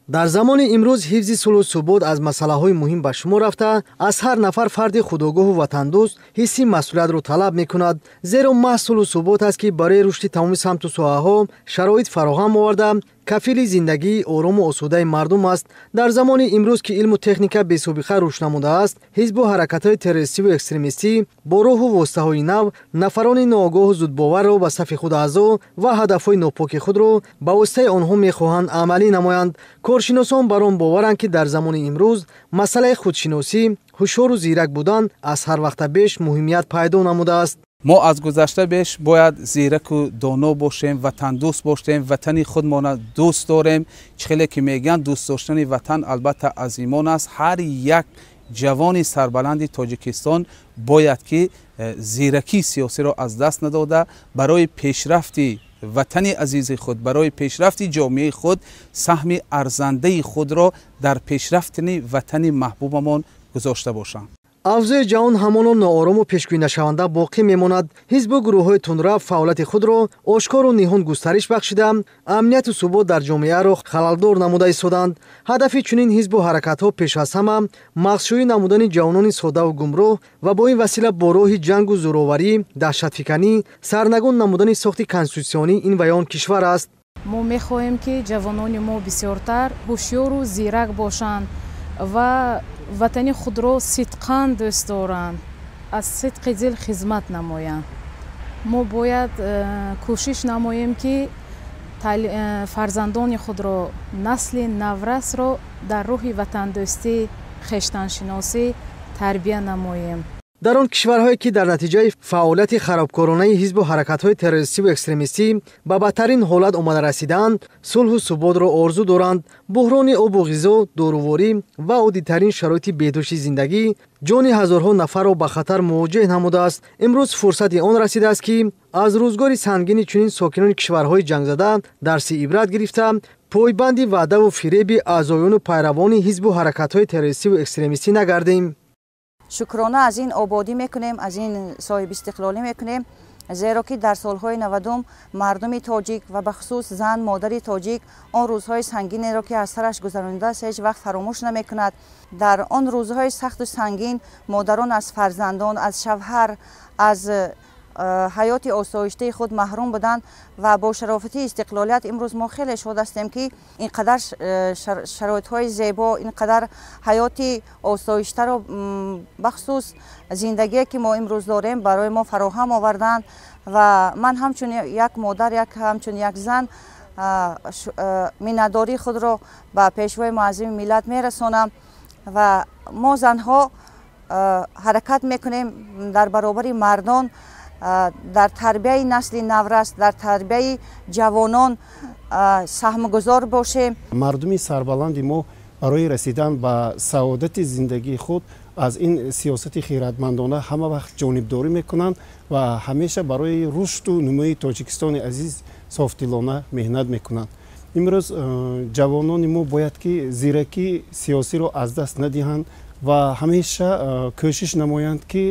дар замони имрӯз ҳифзи сулҳу субут аз масъалаҳои муҳим ба шумор рафта, аз ҳар нафар фарди худогоҳу ватандӯст ҳисси масъулиятро талаб мекунад, зеро маҳз сулҳу субут аст ки барои рушди тамоми самту соҳаҳо шароит фароҳам оварда кафили зиндагии орому осудаи мардум аст. Дар замони имрӯз ки илму техника бесобиқа рушд намудааст, ҳизбу ҳаракатҳои террористиву экстремистӣ бо роҳу воситаҳои нав нафарони ноогоҳу зудбоварро ба сафи худ аъзо ва ҳадафҳои нопоки худро ба воситаи онҳо мехоҳанд амалӣ намоянд. Коршиносон бар он боваранд ки дар замони имрӯз масъалаи худшиносӣ, ҳушёру зирак будан аз ҳар вақта беш муҳимият пайдо намудааст. мо аз гузашта беш бояд зираку доно бошем, ватандӯст бошем, ватани худмона дӯст дорем. чихеле ки мегӯянд дӯст доштани ватан албатта аз имон аст. ҳар як ҷавони сарбаланди тоҷикистон бояд ки зиракии сиёсиро аз даст надода барои пешрафти ватани азизи худ, барои пешрафти ҷомеаи худ саҳми арзандаи худро дар пешрафтани ватани маҳбубамон гузошта бошанд. авзои ҷаҳон ҳамоно ноорому пешгӯинашаванда боқӣ мемонад. ҳизбу гурӯҳҳои тундрав фаъолияти худро ошкору ниҳон густариш бахшида, амнияту субот дар ҷомеаро халалдор намуда истоданд. ҳадафи чунин ҳизбу ҳаракатҳо пеш аз ҳама мағзшӯӣ намудани ҷавонони содаву гумроҳ ва бо ин васила бо роҳи ҷангу зӯроварӣ, даҳшатфиканӣ сарнагун намудани сохти конститутсионӣ ин ва он кишвар аст. мо мехоҳем ки ҷавонони мо бисёртар ҳушёру зирак бошанд ва ватани худро сидқан дӯст доранд, аз сидқи дил хизмат намоянд. мо бояд кӯшиш намоем ки фарзандони худро, насли наврасро дар рӯҳи ватандӯстӣ, хештаншиносӣ тарбия намоем. дар он кишварҳое ки дар натиҷаи фаъолияти харобкоронаи ҳизбу ҳаракатҳои террористиву экстремистӣ ба бадтарин ҳолат омада расидаанд, сулҳу суботро орзу доранд. буҳрони обу ғизо, доруворӣ ва оддитарин шароити беҳдошти зиндагӣ ҷони ҳазорҳо нафарро ба хатар мувоҷеҳ намудааст. имрӯз фурсати он расидааст ки аз рӯзгори сангини чунин сокинони кишварҳои ҷангзада дарси ибрат гирифта, пойбанди ваъдаву фиреби аъзоёну пайравони ҳизбу ҳаракатҳои террористиву экстремистӣ нагардем. шукрона аз ин ободӣ мекунем, аз ин соҳибистиқлолӣ мекунем, зеро ки дар солҳои 90 мардуми тоҷик ва бахусус зан модари тоҷик он рӯзҳои сангинеро ки аз сараш гузаронидааст ҳеҷ вақт фаромӯш намекунад. дар он рӯзҳои сахту сангин модарон аз фарзандон, аз шавҳар, аз ҳаёти осоиштаи худ маҳрум буданд ва бо шарофати истиқлолият имрӯз мо хеле шод ҳастем ки инқадар шароитҳои зебо, инқадар ҳаёти осоиштаро бахусус зиндагие ки мо имрӯз дорем барои мо фароҳам оварданд ва ман ҳамчун як модар, ҳамчун як зан миннатдории худро ба пешвои муаззими миллат мерасонам ва мо занҳо ҳаракат мекунем дар баробари мардон, дар тарбияи насли наврас, дар тарбияи ҷавонон саҳмгузор бошем. мардуми сарбаланди мо барои расидан ба саодати зиндагии худ аз ин сиёсати хиратмандона ҳама вақт ҷонибдорӣ мекунанд ва ҳамеша барои рушду нумои тоҷикистони азиз софдилона меҳнат мекунанд. имрӯз ҷавонони мо бояд ки зиракии сиёсиро аз даст надиҳанд ва ҳамеша кӯшиш намоянд ки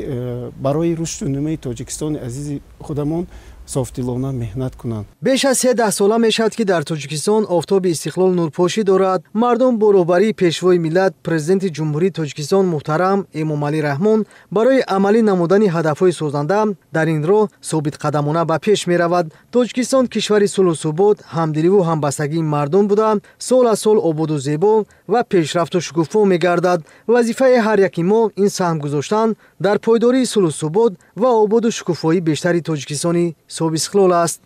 барои рушду нумои тоҷикистони азизи худамон софдилона меҳнат кунанд. беш аз 13 сола мешавад ки дар тоҷикистон офтоби истиқлол нурпошӣ дорад. мардум бо роҳбарии пешвои миллат президенти ҷумҳурии тоҷикистон муҳтарам Эмомалӣ Раҳмон барои амалӣ намудани ҳадафҳои созанда дар ин роҳ собитқадамона ба пеш меравад. тоҷикистон кишвари сулҳу субот, ҳамдиливу ҳамбастагии мардум буда сол аз сол ободу зебо ва пешрафту шукуфо мегардад. вазифаи ҳар яки мо ин саҳм гузоштан дар пойдории сулҳу субот ва ободу шукуфои бештари тоҷикистони собистиқлол аст.